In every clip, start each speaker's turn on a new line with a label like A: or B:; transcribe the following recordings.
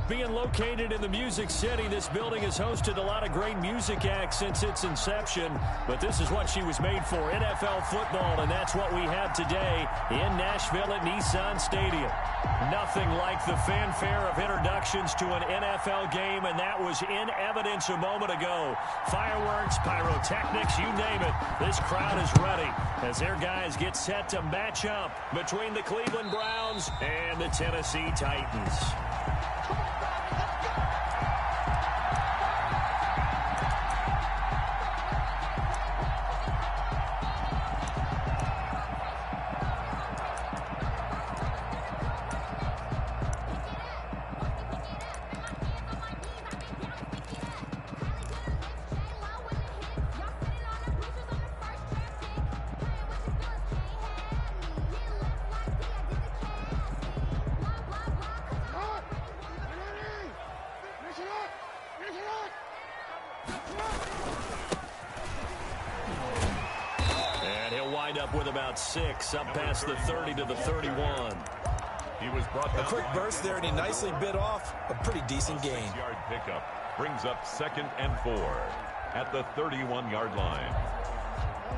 A: Being located in the Music City, this building has hosted a lot of great music acts since its inception, but this is what she was made for, NFL football, and that's what we have today in Nashville at Nissan Stadium. Nothing like the fanfare of introductions to an NFL game, and that was in evidence a moment ago. Fireworks, pyrotechnics, you name it. This crowd is ready as their guys get set to match up between the Cleveland Browns and the Tennessee Titans. With about 6 up past the 30 to the 31.
B: He was brought down.
C: A quick burst there, and he nicely bit off a pretty decent gain.
B: 6-yard pickup brings up 2nd and 4 at the 31-yard line.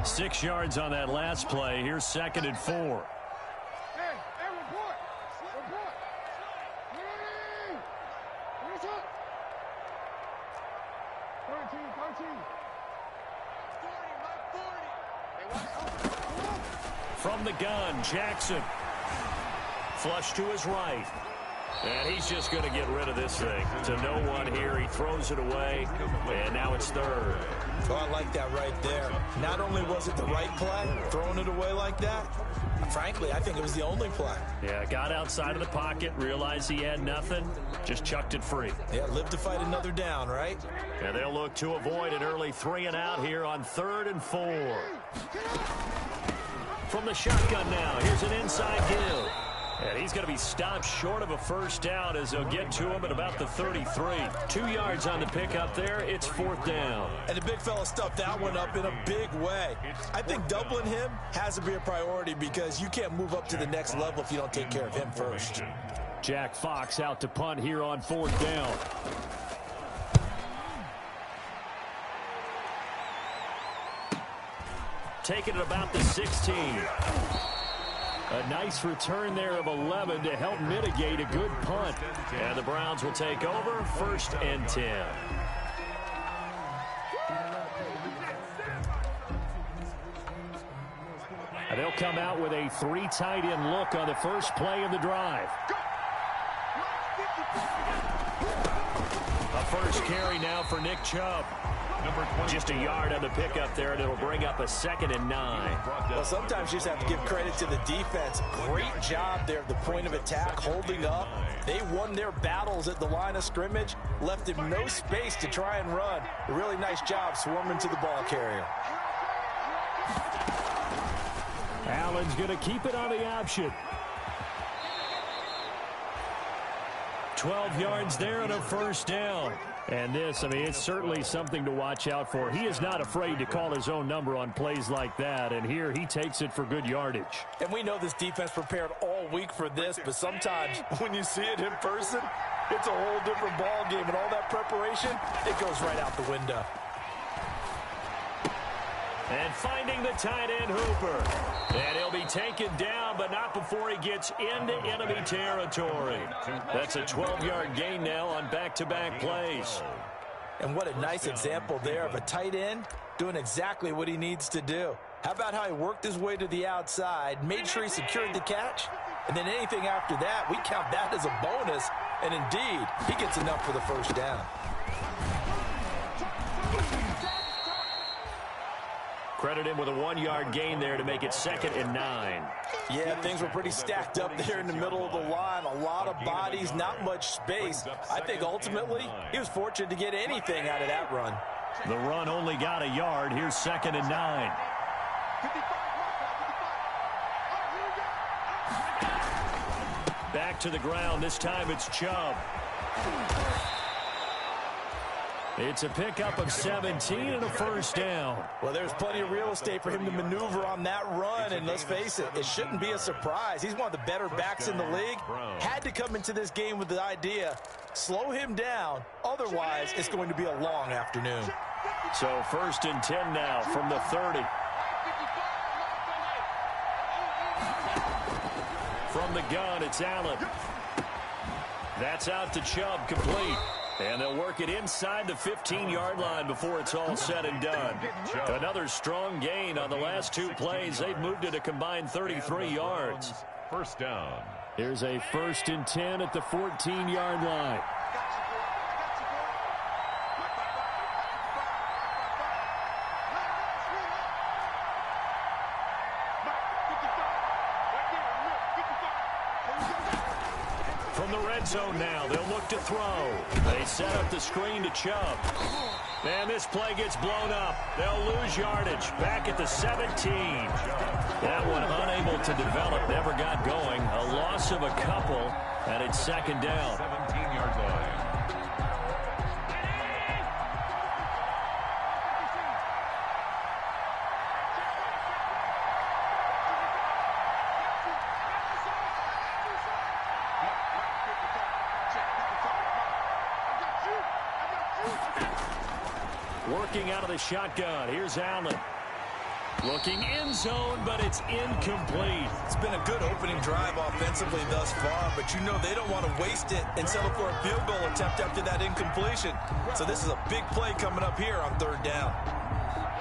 A: 6 yards on that last play. Here's 2nd and 4.
D: Hey, report. Where's up? 13.
A: From the gun, Jackson. Flush to his right. And he's just going to get rid of this thing. To no one here. He throws it away. And now it's 3rd.
C: Oh, I like that right there. Not only was it the right play, throwing it away like that, frankly, I think it was the only play.
A: Yeah, got outside of the pocket, realized he had nothing, just chucked it free.
C: Yeah, live to fight another down, right?
A: And they'll look to avoid an early 3 and out here on 3rd and 4. From the shotgun now, here's an inside give. And he's going to be stopped short of a first down as they'll get to him at about the 33. 2 yards on the pickup there. It's 4th down.
C: And the big fella stuffed that one up in a big way. I think doubling him has to be a priority because you can't move up to the next level if you don't take care of him first.
A: Jack Fox out to punt here on 4th down. Taking it about the 16. A nice return there of 11 to help mitigate a good punt. And the Browns will take over 1st and 10. And they'll come out with a 3 tight end look on the first play of the drive. A first carry now for Nick Chubb. Just a yard on the pickup there, and it'll bring up a 2nd and 9.
C: Well, sometimes you just have to give credit to the defense. Great job there at the point of attack, holding up. They won their battles at the line of scrimmage, left him no space to try and run. A really nice job swarming to the ball carrier.
A: Allen's going to keep it on the option. 12 yards there and a first down. And this, I mean, it's certainly something to watch out for. He is not afraid to call his own number on plays like that, and here he takes it for good yardage.
C: And we know this defense prepared all week for this, but sometimes when you see it in person, it's a whole different ball game, and all that preparation, it goes right out the window.
A: And finding the tight end, Hooper. And he'll be taken down, but not before he gets into enemy territory. That's a 12-yard gain now on back-to-back plays.
C: And what a nice example there of a tight end doing exactly what he needs to do. How about how he worked his way to the outside, made sure he secured the catch, and then anything after that, we count that as a bonus. And indeed, he gets enough for the first down.
A: Credit him with a 1-yard gain there to make it 2nd and 9.
C: Yeah, things were pretty stacked up there in the middle of the line. A lot of bodies, not much space. I think ultimately he was fortunate to get anything out of that run.
A: The run only got a yard. Here's 2nd and 9. Back to the ground. This time it's Chubb. It's a pickup of 17 and a first down.
C: Well, there's plenty of real estate for him to maneuver on that run, and let's face it, it shouldn't be a surprise. He's one of the better backs in the league. Had to come into this game with the idea, slow him down, otherwise it's going to be a long afternoon.
A: So 1st and 10 now from the 30. From the gun, it's Allen. That's out to Chubb, complete. And they'll work it inside the 15-yard line before it's all said and done. Another strong gain on the last 2 plays. They've moved it a combined 33 yards.
B: First down.
A: Here's a 1st and 10 at the 14-yard line. From the red zone now, they'll look to throw. They set up the screen to Chubb. And this play gets blown up. They'll lose yardage. Back at the 17. That one unable to develop, never got going. A loss of a couple, and it's 2nd down.
B: 17-yard line.
A: Working out of the shotgun. Here's Allen. Looking end zone, but it's incomplete.
C: It's been a good opening drive offensively thus far, but you know they don't want to waste it and settle for a field goal attempt after that incompletion. So this is a big play coming up here on 3rd down.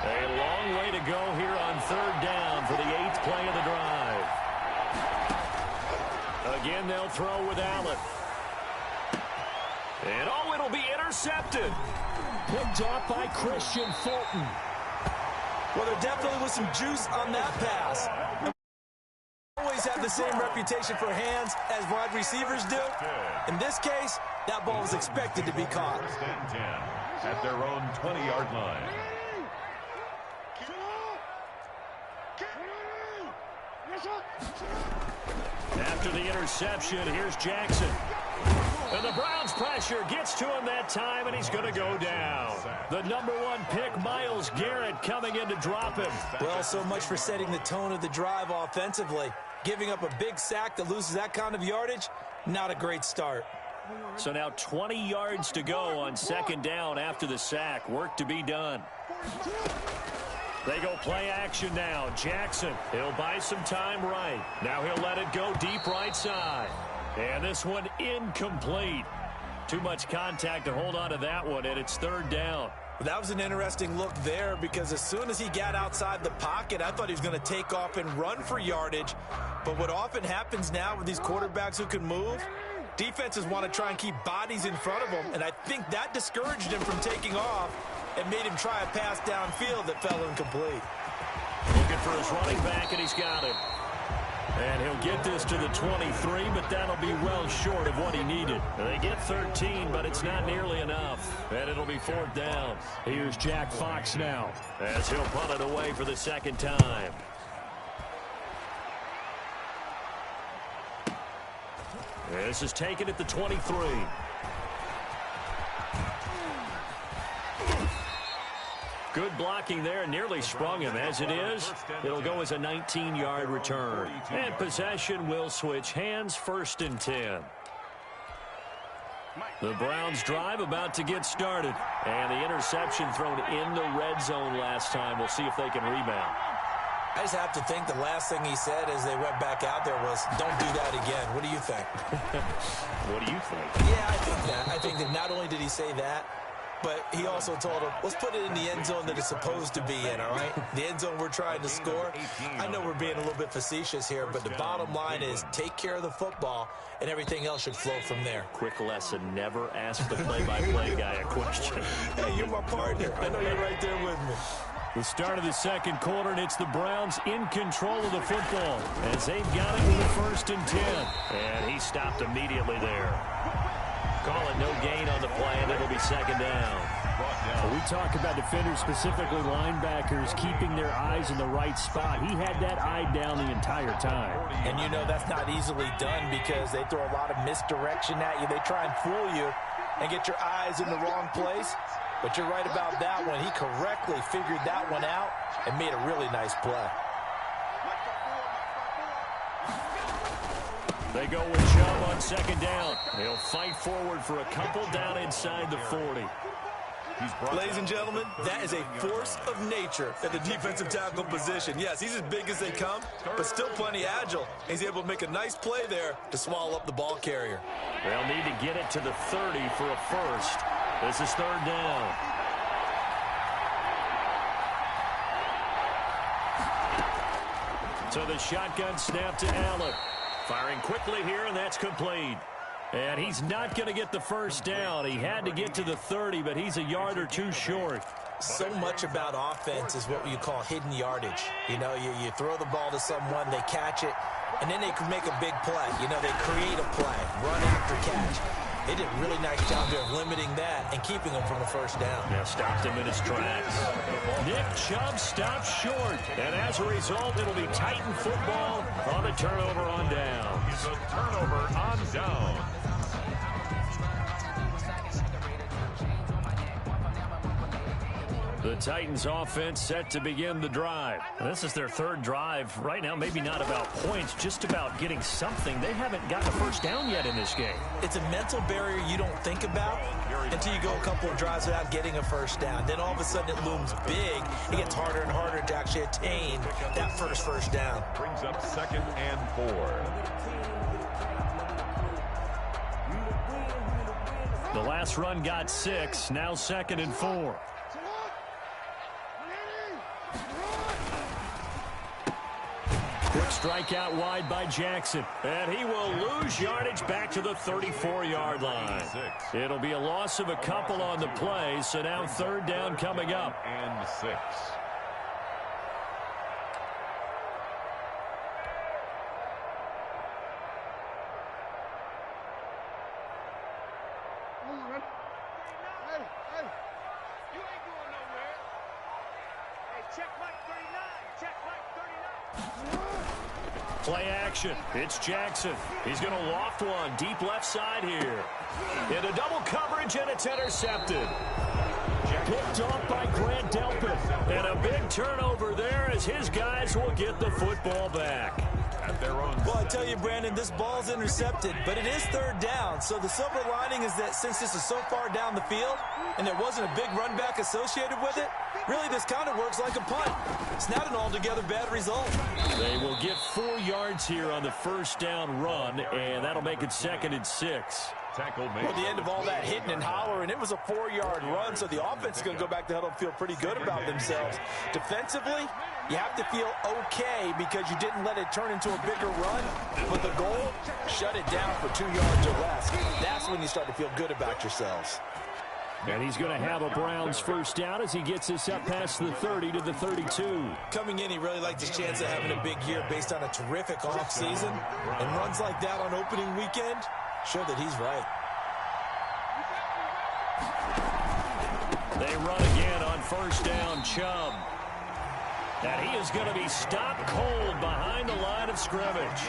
A: A long way to go here on 3rd down for the 8th play of the drive. Again, they'll throw with Allen. And oh, it'll be intercepted. Picked off by Christian Fulton.
C: Well, there definitely was some juice on that pass. Always have the same reputation for hands as wide receivers do. In this case, that ball was expected to be caught.
B: 1st and 10 at their own 20-yard line.
A: After the interception, here's Jackson. And the Browns pressure gets to him that time, and he's going to go down. The #1 pick, Myles Garrett, coming in to drop him.
C: Well, so much for setting the tone of the drive offensively. Giving up a big sack that loses that kind of yardage, not a great start.
A: So now 20 yards to go on 2nd down after the sack. Work to be done. They go play action now. Jackson, he'll buy some time right. Now he'll let it go deep right side. And this one incomplete. Too much contact to hold on to that one, and it's 3rd down.
C: That was an interesting look there because as soon as he got outside the pocket, I thought he was going to take off and run for yardage. But what often happens now with these quarterbacks who can move, defenses want to try and keep bodies in front of them, and I think that discouraged him from taking off and made him try a pass downfield that fell incomplete.
A: Looking for his running back, and he's got it. And he'll get this to the 23, but that'll be well short of what he needed. They get 13, but it's not nearly enough. And it'll be 4th down. Here's Jack Fox now, as he'll punt it away for the 2nd time. This is taken at the 23. Good blocking there, nearly sprung him. As it is, it'll go as a 19-yard return. And possession will switch hands, 1st and 10. The Browns drive about to get started. And the interception thrown in the red zone last time. We'll see if they can rebound.
C: I just have to think the last thing he said as they went back out there was, don't do that again. What do you think?
A: What do you think?
C: Yeah, I think that. I think that not only did he say that, but he also told him, let's put it in the end zone that it's supposed to be in, all right? The end zone we're trying to score. I know we're being a little bit facetious here, but the bottom line is take care of the football, and everything else should flow from there.
A: Quick lesson, never ask the play-by-play guy a question.
C: Hey, you're my partner. I know you're right there with me.
A: The start of the 2nd quarter, and it's the Browns in control of the football as they've got it with a 1st and 10. And he stopped immediately there. Call it no gain on the play, and it'll be 2nd down. We talk about defenders, specifically linebackers, keeping their eyes in the right spot. He had that eye down the entire time.
C: And you know that's not easily done because they throw a lot of misdirection at you. They try and fool you and get your eyes in the wrong place. But you're right about that one. He correctly figured that one out and made a really nice play.
A: They go with Chubb on second down. He'll fight forward for a couple down inside the 40.
C: Ladies and gentlemen, that is a force of nature at the defensive tackle position. Yes, he's as big as they come, but still plenty agile. He's able to make a nice play there to swallow up the ball carrier.
A: They'll need to get it to the 30 for a first. This is third down. So the shotgun snap to Allen. Firing quickly here, and that's complete. And he's not going to get the first down. He had to get to the 30, but he's a yard or two short.
C: So much about offense is what you call hidden yardage. You know, you throw the ball to someone, they catch it, and then they can make a big play. You know, they create a play, run after catch. They did a really nice job there of limiting that and keeping him from a first down.
A: Yeah, stopped him in his tracks. Nick Chubb stops short, and as a result, it'll be Titan football on the turnover on down.
B: The turnover on down.
A: The Titans offense set to begin the drive. This is their third drive. Right now, maybe not about points, just about getting something. They haven't gotten a first down yet in this game.
C: It's a mental barrier you don't think about until you go a couple of drives without getting a first down. Then all of a sudden it looms big. It gets harder and harder to actually attain that first down.
B: Brings up 2nd and 4.
A: The last run got 6. Now 2nd and 4. Quick strike out wide by Jackson. And he will lose yardage back to the 34-yard line. It'll be a loss of a couple on the play, so now third down coming up.
B: And 6.
A: Play action. It's Jackson. He's going to loft one deep left side here. Into double coverage, and it's intercepted. Picked off by Grant Delpit. And a big turnover there as his guys will get the football back.
B: At their own.
C: Well, I tell you, Brandon, this ball's intercepted, but it is third down. So the silver lining is that since this is so far down the field and there wasn't a big run back associated with it, really this kind of works like a punt. It's not an altogether bad result.
A: They will get 4 yards here on the first down run, and that'll make it 2nd and 6.
B: Tackle made.
C: Well, the end of all that hitting and hollering, it was a 4-yard run, so the offense is going to go back to huddle and feel pretty good about themselves. Defensively, you have to feel okay because you didn't let it turn into a bigger run, but the goal, shut it down for 2 yards or less. That's when you start to feel good about yourselves.
A: And he's going to have a Browns first down as he gets this up past the 30 to the 32.
C: Coming in, he really liked his chance of having a big year based on a terrific offseason. And runs like that on opening weekend show that he's right.
A: They run again on first down, Chubb. And he is going to be stopped cold behind the line of scrimmage.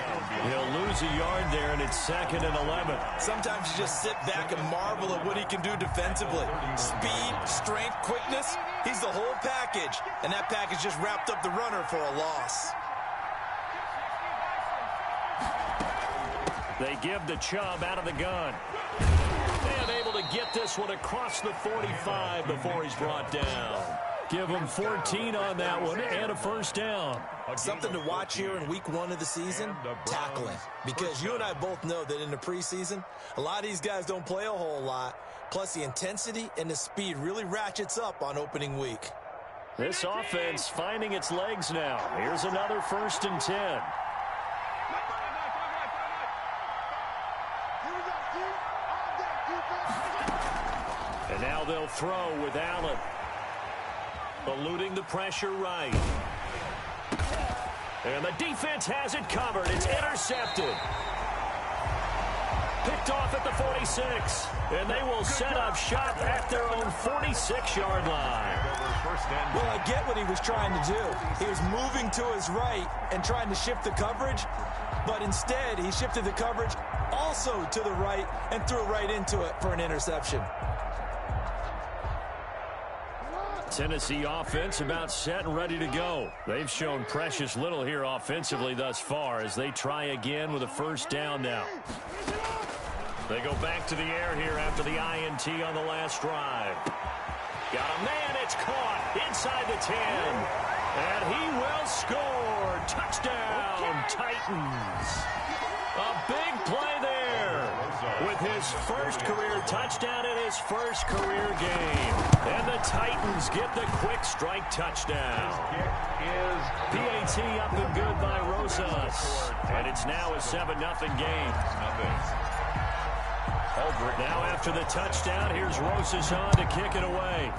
A: He'll lose a yard there, and it's 2nd and 11.
C: Sometimes you just sit back and marvel at what he can do defensively. Speed, strength, quickness, he's the whole package. And that package just wrapped up the runner for a loss.
A: They give the Chubb out of the gun. And able to get this one across the 45 before he's brought down. Give him 14 on that one and a first down.
C: Something to watch here in week 1 of the season, tackling. Because you and I both know that in the preseason, a lot of these guys don't play a whole lot. Plus the intensity and the speed really ratchets up on opening week.
A: This offense finding its legs now. Here's another 1st and 10. And now they'll throw with Allen. Eluding the pressure right. And the defense has it covered. It's intercepted. Picked off at the 46. And they will set up shop at their own 46-yard line.
C: Well, I get what he was trying to do. He was moving to his right and trying to shift the coverage. But instead, he shifted the coverage also to the right and threw right into it for an interception.
A: Tennessee offense about set and ready to go. They've shown precious little here offensively thus far as they try again with a first down now. They go back to the air here after the INT on the last drive. Got a man, it's caught inside the 10. And he will score. Touchdown, Titans. A big play there with his first career touchdown in his first career game. And the Titans get the quick strike touchdown. PAT up and good by Rosas. And it's now a 7-0 game. Now after the touchdown, here's Rosas on to kick it away.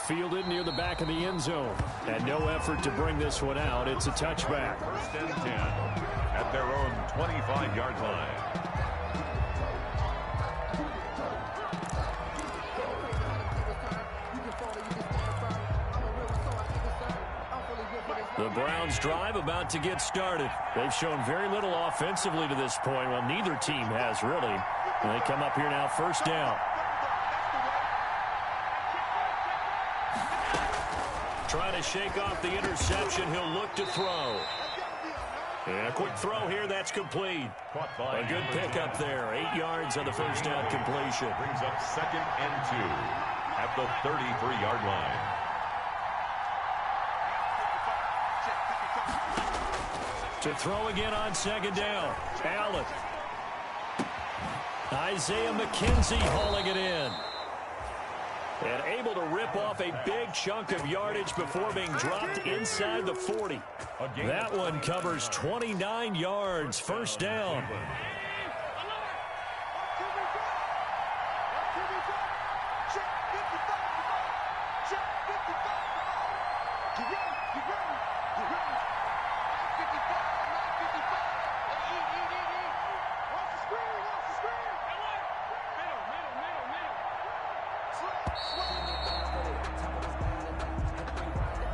A: Fielded near the back of the end zone. And no effort to bring this one out. It's a touchback.
B: First and 10 at their own 25-yard line.
A: The Browns drive about to get started. They've shown very little offensively to this point. Well, neither team has really. And they come up here now first down. Trying to shake off the interception. He'll look to throw. And a quick throw here. That's complete. A good pickup there. 8 yards on the first down completion.
B: Brings up 2nd and 2 at the 33-yard line.
A: To throw again on 2nd down. Allen. Isaiah McKenzie hauling it in. And able to rip off a big chunk of yardage before being dropped inside the 40. That one covers 29 yards. First down.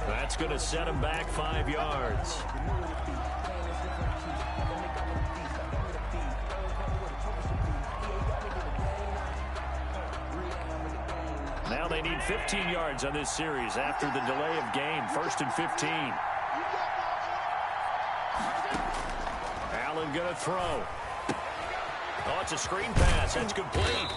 A: That's going to set him back 5 yards. Now they need 15 yards on this series after the delay of game. 1st and 15. Allen going to throw. Oh, it's a screen pass. That's complete.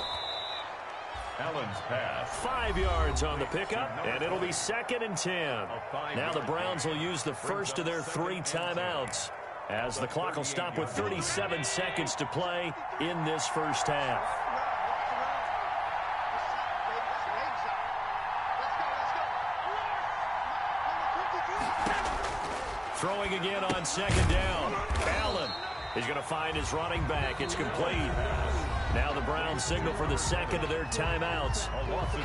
B: Allen's pass.
A: 5 yards on the pickup, and it'll be 2nd and 10. Now the Browns will use the first of their 3 timeouts as the clock will stop with 37 seconds to play in this first half. Throwing again on 2nd down. Allen is going to find his running back. It's complete. Now the Browns signal for the 2nd of their timeouts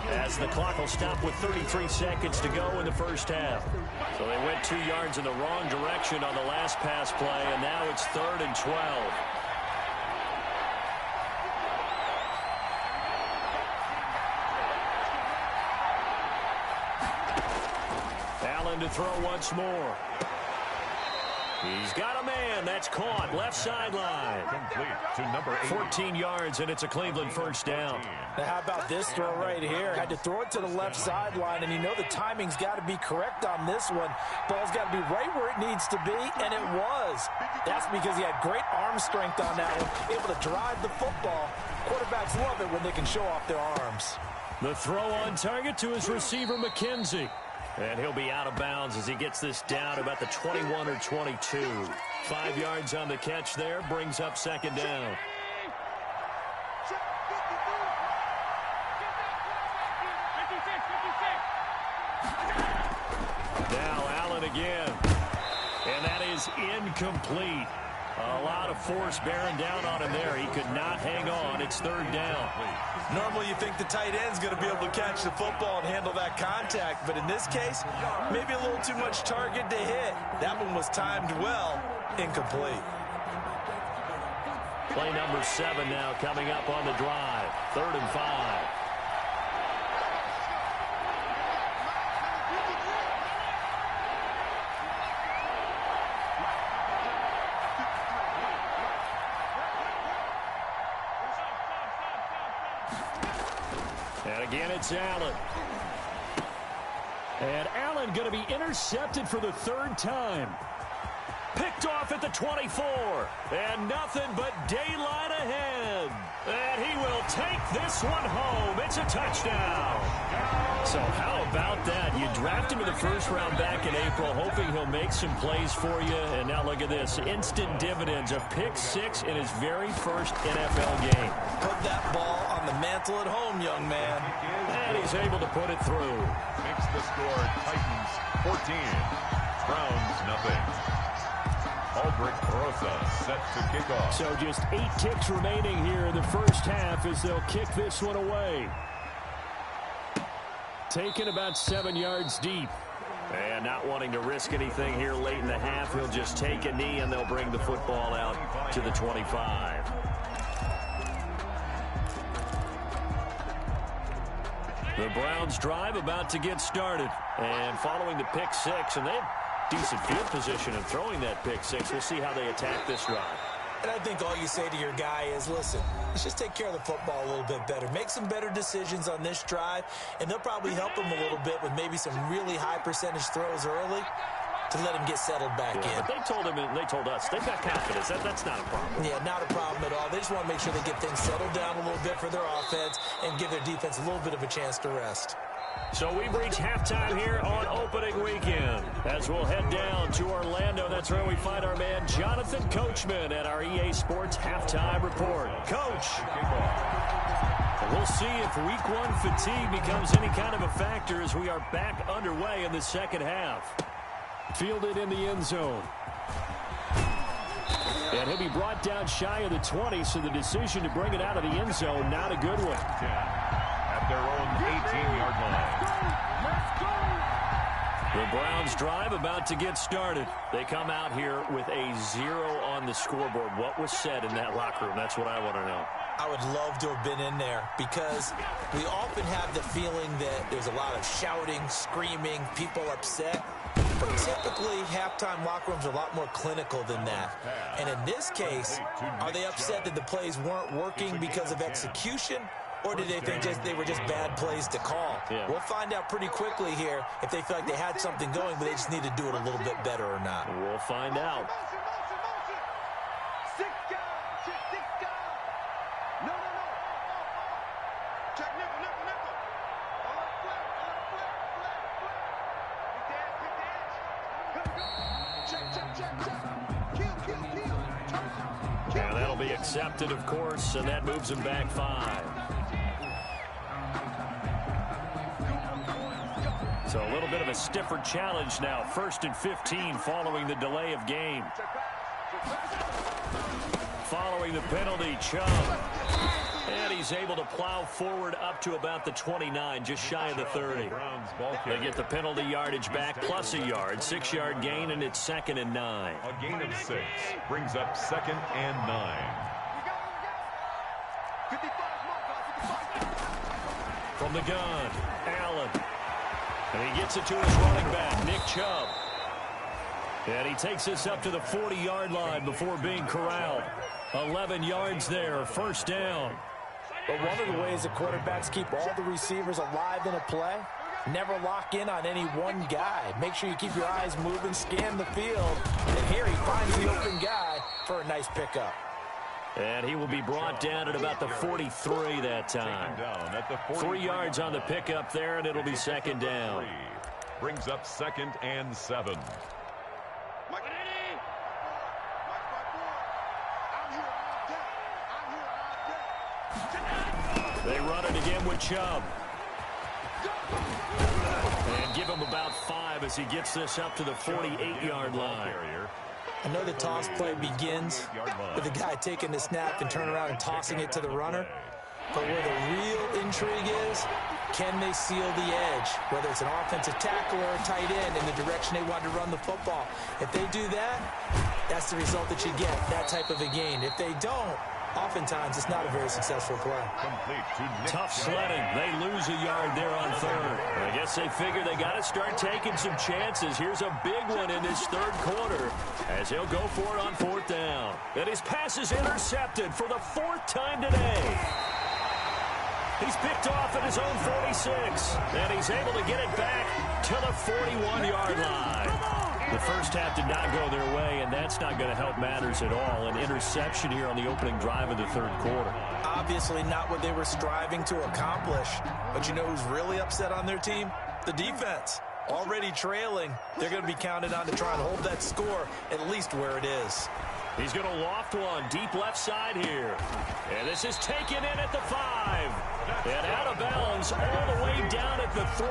A: as the clock will stop with 33 seconds to go in the first half. So they went 2 yards in the wrong direction on the last pass play, and now it's 3rd and 12. Allen to throw once more. He's got a man. That's caught. Left sideline.
B: Complete to number 8.
A: 14 yards, and it's a Cleveland first down.
C: Now, how about this throw right here? Had to throw it to the left sideline, and you know the timing's got to be correct on this one. Ball's got to be right where it needs to be, and it was. That's because he had great arm strength on that one, able to drive the football. Quarterbacks love it when they can show off their arms.
A: The throw on target to his receiver, McKenzie. And he'll be out of bounds as he gets this down about the 21 or 22. 5 yards on the catch there, brings up 2nd down. Now Allen again. And that is incomplete. A lot of force bearing down on him there. He could not hang on. It's 3rd down.
C: Normally you think the tight end's going to be able to catch the football and handle that contact, but in this case, maybe a little too much target to hit. That one was timed well, incomplete.
A: Play number 7 now coming up on the drive. 3rd and 5. And again, it's Allen. And Allen going to be intercepted for the third time. Picked off at the 24. And nothing but daylight ahead. And he will take this one home. It's a touchdown. So how about that? You draft him in the first round back in April, hoping he'll make some plays for you. And now look at this. Instant dividends. A pick six in his very first NFL game.
C: Put that ball on the mantle at home, young man.
A: And he's able to put it through.
B: Makes the score Titans 14. Browns nothing. Aldrich Rosa set to kick off.
A: So just 8 ticks remaining here in the first half as they'll kick this one away. Taken about 7 yards deep. And not wanting to risk anything here late in the half, he'll just take a knee and they'll bring the football out to the 25. The Browns drive about to get started. And following the pick six, and they have decent field position in throwing that pick six. We'll see how they attack this drive.
C: And I think all you say to your guy is, listen, let's just take care of the football a little bit better. Make some better decisions on this drive, and they'll probably help him a little bit with maybe some really high percentage throws early to let him get settled back in.
A: But they told him, and they told us, they've got confidence. That's not a problem.
C: Yeah, not a problem at all. They just want to make sure they get things settled down a little bit for their offense and give their defense a little bit of a chance to rest.
A: So we've reached halftime here on opening weekend. As we'll head down to Orlando, that's where we find our man Jonathan Coachman at our EA Sports Halftime Report. Coach, we'll see if week one fatigue becomes any kind of a factor as we are back underway in the second half. Fielded in the end zone. And he'll be brought down shy of the 20, so the decision to bring it out of the end zone, not a good one.
B: At their own 18-yard line.
A: The Browns drive about to get started. They come out here with a 0 on the scoreboard. What was said in that locker room? That's what I want to know.
C: I would love to have been in there because we often have the feeling that there's a lot of shouting, screaming, people upset. But typically, halftime locker rooms are a lot more clinical than that. And in this case, are they upset that the plays weren't working because of execution? Or did they think they were just bad plays to call?
A: Yeah.
C: We'll find out pretty quickly here if they feel like they had something going, but they just need to do it a little bit better or not.
A: We'll find out. And that'll be accepted, of course, and that moves them back 5. So a little bit of a stiffer challenge now. 1st and 15 following the delay of game. Following the penalty, Chubb. And he's able to plow forward up to about the 29, just shy of the 30. They get the penalty yardage back plus a yard. 6-yard gain, and it's 2nd and 9.
B: A gain of 6 brings up 2nd and 9.
A: From the gun, Allen. And he gets it to his running back, Nick Chubb. And he takes this up to the 40-yard line before being corralled. 11 yards there, 1st down.
C: But one of the ways that quarterbacks keep all the receivers alive in a play, never lock in on any one guy. Make sure you keep your eyes moving, scan the field. And here he finds the open guy for a nice pickup.
A: And he will be brought down at about the 43 that time. 3 yards on the pickup there, and it'll be 2nd down.
B: Brings up 2nd and 7.
A: They run it again with Chubb. And give him about 5 as he gets this up to the 48-yard line.
C: I know the toss play begins with the guy taking the snap and turning around and tossing it to the runner. But where the real intrigue is, can they seal the edge? Whether it's an offensive tackle or a tight end in the direction they want to run the football. If they do that, that's the result that you get, that type of a gain. If they don't, oftentimes it's not a very successful play.
A: Tough sledding. They lose a yard there on 3rd. I guess they figure they got to start taking some chances. Here's a big one in this 3rd quarter as he'll go for it on 4th down. And his pass is intercepted for the 4th time today. He's picked off at his own 46, and he's able to get it back to the 41-yard line. The first half did not go their way, and that's not going to help matters at all. An interception here on the opening drive of the third quarter.
C: Obviously not what they were striving to accomplish. But you know who's really upset on their team? The defense. Already trailing, they're going to be counted on to try and hold that score at least where it is.
A: He's going to loft one deep left side here. And this is taken in at the 5. And out of bounds all the way down at the 3.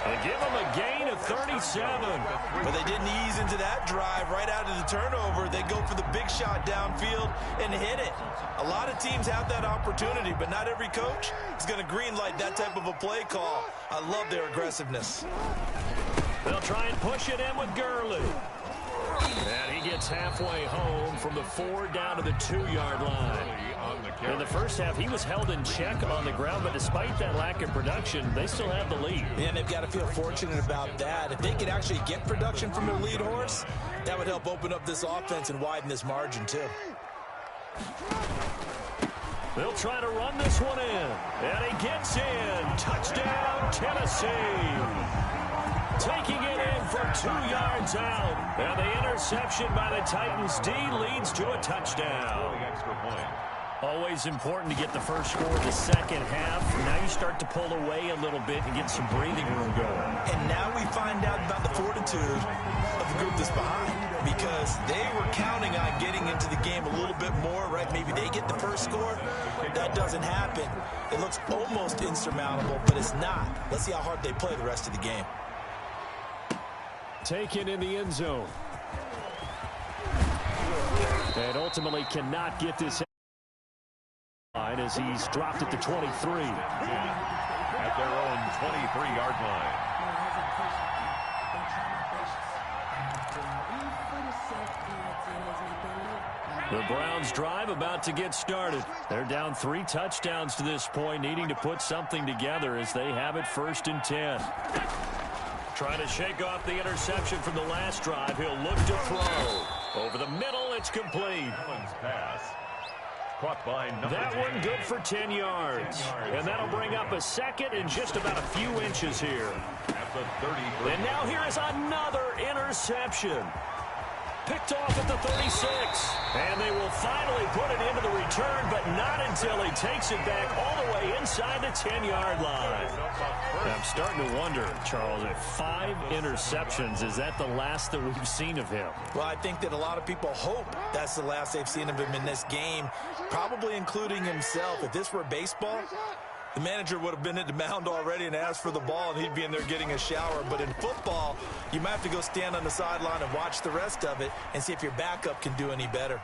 A: And give him a gain of 37.
C: But they didn't ease into that drive right out of the turnover. They go for the big shot downfield and hit it. A lot of teams have that opportunity, but not every coach is going to greenlight that type of a play call. I love their aggressiveness.
A: They'll try and push it in with Gurley. And he gets halfway home from the 4 down to the 2-yard line. In the first half, he was held in check on the ground, but despite that lack of production, they still have the lead.
C: And they've got to feel fortunate about that. If they could actually get production from their lead horse, that would help open up this offense and widen this margin too.
A: They'll try to run this one in. And he gets in. Touchdown, Tennessee. Taking it in for 2 yards out. And the interception by the Titans D leads to a touchdown. Always important to get the first score of the second half. Now you start to pull away a little bit and get some breathing room going.
C: And now we find out about the fortitude of the group that's behind. Because they were counting on getting into the game a little bit more, right? Maybe they get the first score. That doesn't happen. It looks almost insurmountable, but it's not. Let's see how hard they play the rest of the game.
A: Taken in the end zone. And ultimately cannot get this line as he's dropped at the 23.
B: At their own 23-yard line.
A: The Browns drive about to get started. They're down 3 touchdowns to this point, needing to put something together as they have it 1st and 10. Trying to shake off the interception from the last drive. He'll look to throw. Over the middle, it's complete.
B: Pass. Caught by
A: that one good for 10 yards. And that'll bring up a second in just about a few inches here.
B: At the 30.
A: And now here is another interception. Picked off at the 36. And they will finally put it into the return, but not until he takes it back all the way inside the 10-yard line. I'm starting to wonder, Charles, if 5 interceptions, is that the last that we've seen of him?
C: Well, I think that a lot of people hope that's the last they've seen of him in this game, probably including himself. If this were baseball, the manager would have been at the mound already and asked for the ball, and he'd be in there getting a shower. But in football, you might have to go stand on the sideline and watch the rest of it and see if your backup can do any better.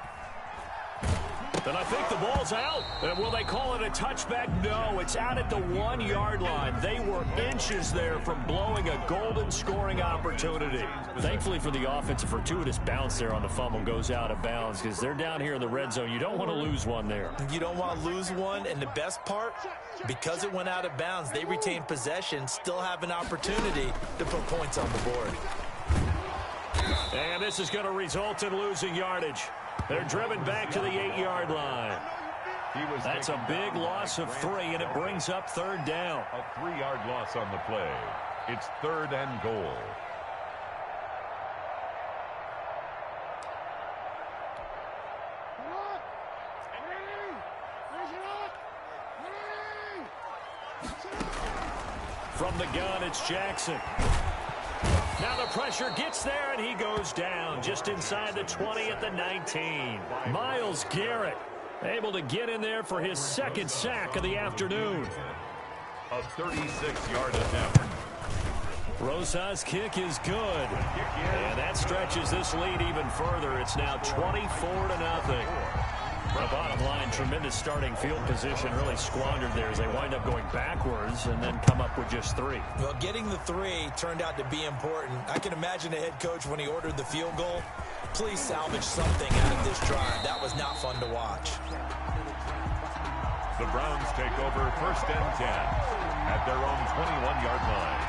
A: And I think the ball's out. And will they call it a touchback? No, it's out at the 1-yard line. They were inches there from blowing a golden scoring opportunity. Thankfully for the offense, a fortuitous bounce there on the fumble goes out of bounds because they're down here in the red zone. You don't want to lose one there.
C: You don't want to lose one, and the best part, because it went out of bounds, they retain possession, still have an opportunity to put points on the board.
A: And this is going to result in losing yardage. They're driven back to the 8-yard line. That's a big loss of 3, and it brings up 3rd down.
B: A 3-yard loss on the play. It's 3rd and goal.
A: From the gun, it's Jackson. Now the pressure gets there, and he goes down just inside the 20 at the 19. Myles Garrett able to get in there for his 2nd sack of the afternoon.
B: A 36-yard attempt.
A: Rosa's kick is good. And that stretches this lead even further. It's now 24-0. The bottom line, tremendous starting field position, really squandered there as they wind up going backwards and then come up with just 3.
C: Well, getting the 3 turned out to be important. I can imagine the head coach when he ordered the field goal. Please salvage something out of this drive. That was not fun to watch.
B: The Browns take over 1st and 10 at their own 21-yard line.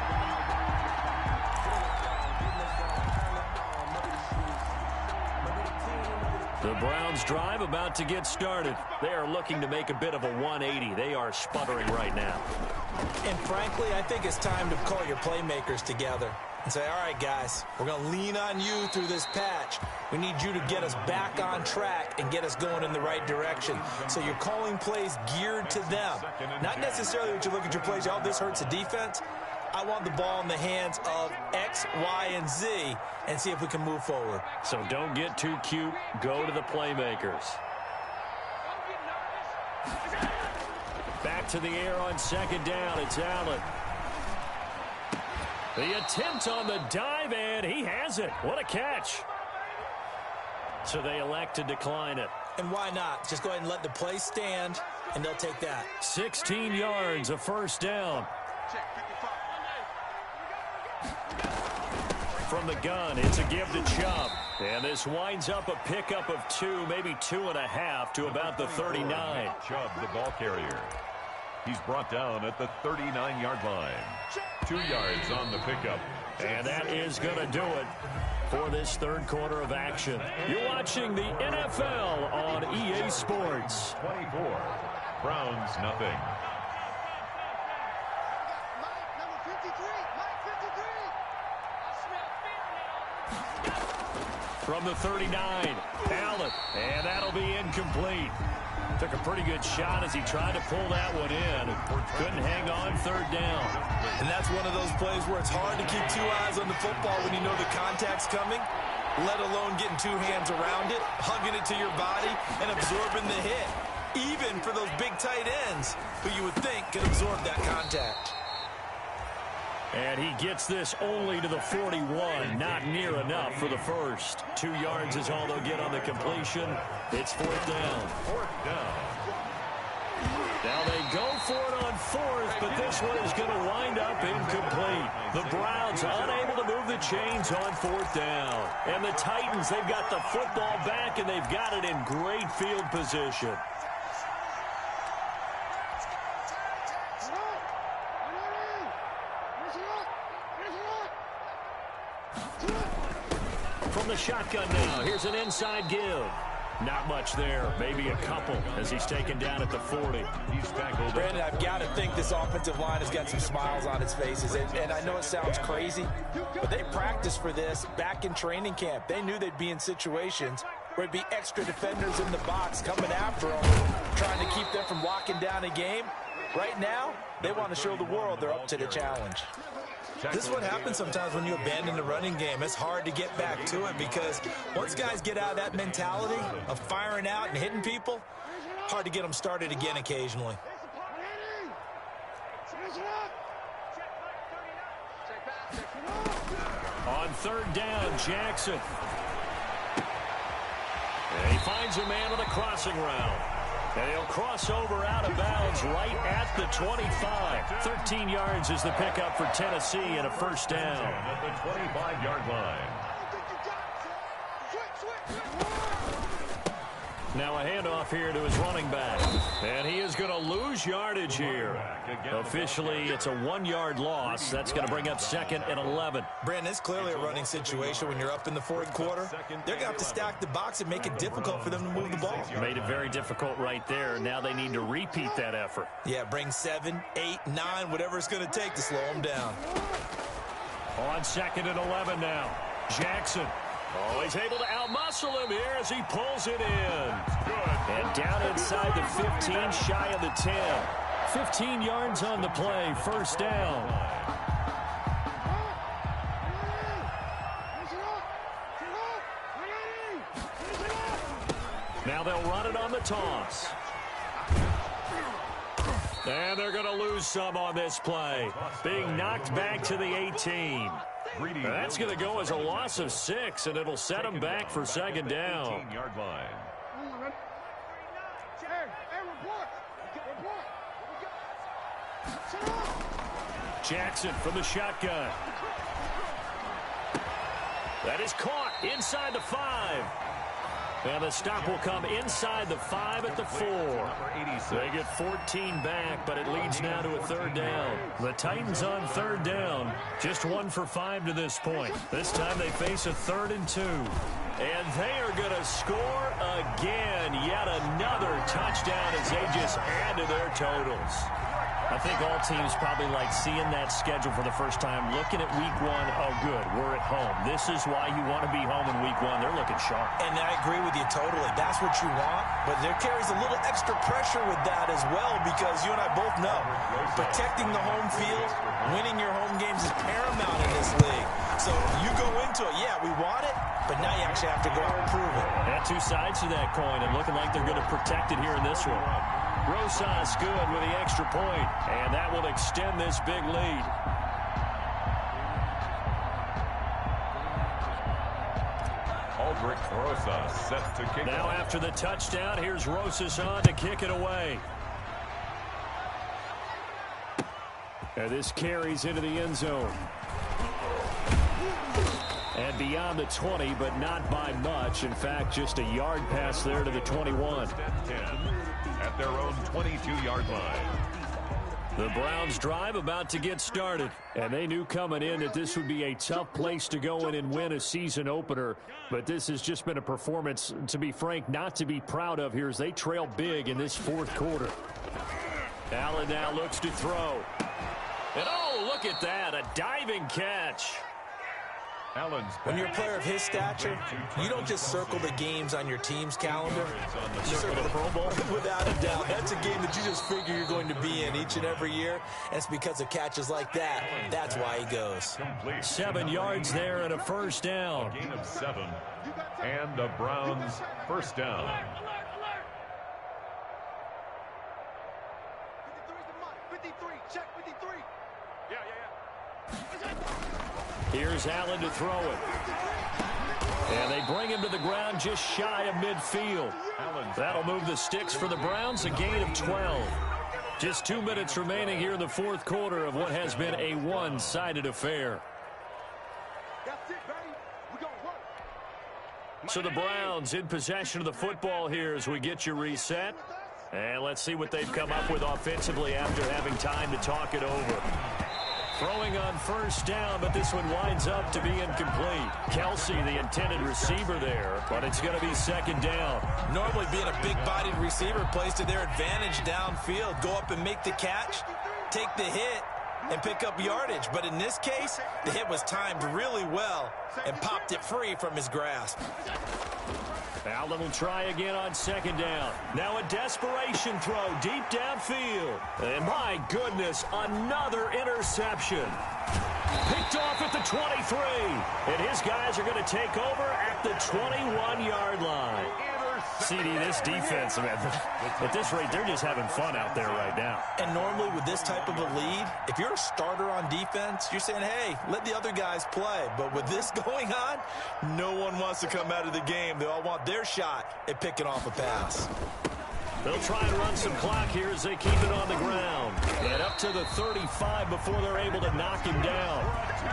A: The Browns drive about to get started. They are looking to make a bit of a 180. They are sputtering right now.
C: And frankly, I think it's time to call your playmakers together and say, all right, guys, we're going to lean on you through this patch. We need you to get us back on track and get us going in the right direction. So you're calling plays geared to them. Not necessarily that you look at your plays, oh, this hurts the defense. I want the ball in the hands of X, Y, and Z and see if we can move forward.
A: So don't get too cute. Go to the playmakers. Back to the air on second down. It's Allen. The attempt on the dive, and he has it. What a catch. So they elect to decline it.
C: And why not? Just go ahead and let the play stand, and they'll take that.
A: 16 yards, a first down. From the gun, it's a give to Chubb. And this winds up a pickup of 2, maybe 2.5 to about the 39.
B: Chubb, the ball carrier. He's brought down at the 39-yard line. 2 yards on the pickup.
A: And that is going to do it for this third quarter of action. You're watching the NFL on EA Sports.
B: 24. Browns, nothing.
A: From the 39, Allen, and that'll be incomplete. Took a pretty good shot as he tried to pull that one in. Couldn't hang on third down.
C: And that's one of those plays where it's hard to keep 2 eyes on the football when you know the contact's coming, let alone getting 2 hands around it, hugging it to your body, and absorbing the hit. Even for those big tight ends who you would think could absorb that contact.
A: And he gets this only to the 41. Not near enough for the first. 2 yards is all they'll get on the completion. It's fourth down.
B: Fourth down.
A: Now they go for it on fourth, but this one is going to wind up incomplete. The Browns unable to move the chains on fourth down. And the Titans, they've got the football back, and they've got it in great field position. From the shotgun now, here's an inside give. Not much there, maybe a couple as he's taken down at the 40.
B: He's tackled.
C: Brandon, I've got to think this offensive line has got some smiles on its faces. And I know it sounds crazy, but they practiced for this back in training camp. They knew they'd be in situations where it'd be extra defenders in the box coming after them, trying to keep them from locking down a game. Right now, they want to show the world they're up to the challenge. This is what happens sometimes when you abandon the running game. It's hard to get back to it because once guys get out of that mentality of firing out and hitting people, hard to get them started again occasionally.
A: On third down, Jackson. And he finds a man on the crossing route. And he'll cross over out of bounds right at the 25. 13 yards is the pickup for Tennessee and a first down.
B: At the 25-yard line.
A: Now a handoff here to his running back. And he is going to lose yardage here. Officially, it's a 1-yard loss. That's going to bring up second and 11.
C: Brandon, it's clearly a running situation when you're up in the fourth quarter. They're going to have to stack the box and make it difficult for them to move the ball.
A: Made it very difficult right there. Now they need to repeat that effort.
C: Yeah, bring 7, 8, 9, whatever it's going to take to slow them down.
A: On second and 11 now. Jackson. Oh, he's able to outmuscle him here as he pulls it in. And down inside the 15, shy of the 10. 15 yards on the play, first down. Now they'll run it on the toss. And they're going to lose some on this play. Being knocked back to the 18. That's going to go as a loss of 6, and it'll set them back for second down.
B: 18-yard line.
A: Jackson from the shotgun. That is caught inside the 5. And the stop will come inside the 5 at the 4. They get 14 back, but it leads now to a 3rd down. The Titans on 3rd down. Just 1 for 5 to this point. This time they face a 3rd and 2. And they are going to score again. Yet another touchdown as they just add to their totals. I think all teams probably like seeing that schedule for the first time, looking at week 1. Oh, good, we're at home. This is why you want to be home in week 1. They're looking sharp.
C: And I agree with you totally. That's what you want. But there carries a little extra pressure with that as well, because you and I both know protecting the home field, winning your home games is paramount in this league. So you go into it, yeah, we want it, but now you actually have to go out and prove it.
A: And 2 sides to that coin, and looking like they're going to protect it here in this one. Rosas good with the extra point, and that will extend this big lead.
B: Aldrich Rosas set to kick.
A: Now after the touchdown, here's Rosas on to kick it away. And this carries into the end zone. And beyond the 20, but not by much. In fact, just a yard pass there to the 21.
B: At their own 22-yard line.
A: The Browns drive about to get started. And they knew coming in that this would be a tough place to go in and win a season opener. But this has just been a performance, to be frank, not to be proud of here as they trail big in this 4th quarter. Allen now looks to throw. And oh, look at that, a diving catch.
C: When you're a player of his stature, you don't just circle the games on your team's calendar. You circle the Pro Bowl. Without a doubt, that's a game that you just figure you're going to be in each and every year. And it's because of catches like that. That's why he goes.
A: 7 yards there and a 1st down.
B: Gain of 7 and the Browns 1st down.
D: 53, check 53. Yeah.
A: Here's Allen to throw it. And they bring him to the ground just shy of midfield. That'll move the sticks for the Browns, a gain of 12. Just 2 minutes remaining here in the 4th quarter of what has been a one-sided affair. So the Browns in possession of the football here as we get you reset. And let's see what they've come up with offensively after having time to talk it over. Throwing on 1st down, but this one winds up to be incomplete. Kelsey, the intended receiver there, but it's going to be 2nd down.
C: Normally being a big-bodied receiver plays to their advantage downfield. Go up and make the catch, take the hit, and pick up yardage. But in this case, the hit was timed really well and popped it free from his grasp.
A: Allen will try again on 2nd down. Now a desperation throw deep downfield. And my goodness, another interception. Picked off at the 23. And his guys are going to take over at the 21-yard line. CD, this defense, man, at this rate, they're just having fun out there right now.
C: And normally with this type of a lead, if you're a starter on defense, you're saying, hey, let the other guys play. But with this going on, no one wants to come out of the game. They all want their shot at picking off a pass.
A: They'll try and run some clock here as they keep it on the ground. And up to the 35 before they're able to knock him down.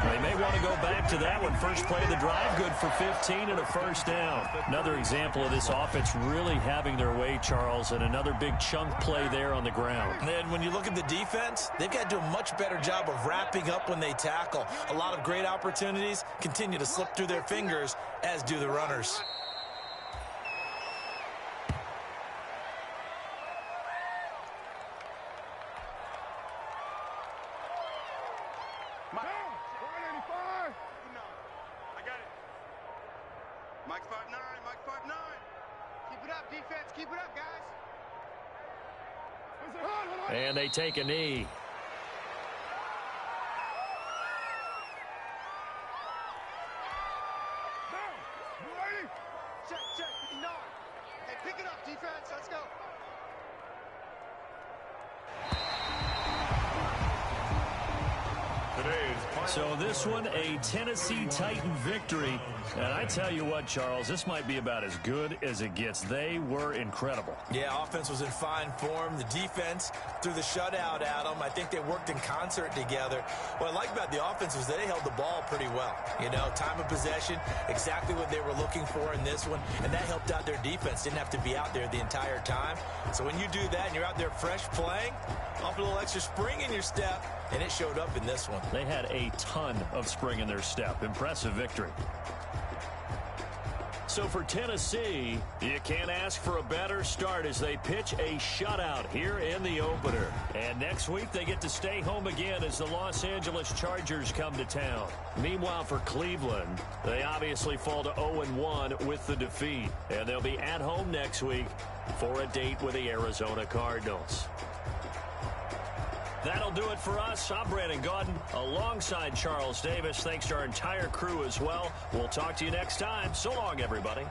A: They may want to go back to that one. First play of the drive, good for 15 and a 1st down. Another example of this offense really having their way, Charles, and another big chunk play there on the ground.
C: And then when you look at the defense, they've got to do a much better job of wrapping up when they tackle. A lot of great opportunities continue to slip through their fingers, as do the runners.
D: Mike's 5'9", Mike's 5'9". Keep it up, defense. Keep it up, guys.
A: And they take a knee.
D: Check, 59. Hey, pick it up, defense. Let's go.
B: Today's
A: So this one, a Tennessee Titan victory. And I tell you what, Charles, this might be about as good as it gets. They were incredible.
C: Yeah, offense was in fine form. The defense threw the shutout at them. I think they worked in concert together. What I like about the offense was they held the ball pretty well. You know, time of possession, exactly what they were looking for in this one. And that helped out their defense. Didn't have to be out there the entire time. So when you do that and you're out there fresh playing, offer a little extra spring in your step, and it showed up in this one.
A: They had a ton of spring in their step. Impressive victory. So for Tennessee, you can't ask for a better start as they pitch a shutout here in the opener. And next week, they get to stay home again as the Los Angeles Chargers come to town. Meanwhile, for Cleveland, they obviously fall to 0-1 with the defeat. And they'll be at home next week for a date with the Arizona Cardinals. That'll do it for us. I'm Brandon Gaudin alongside Charles Davis. Thanks to our entire crew as well. We'll talk to you next time. So long, everybody.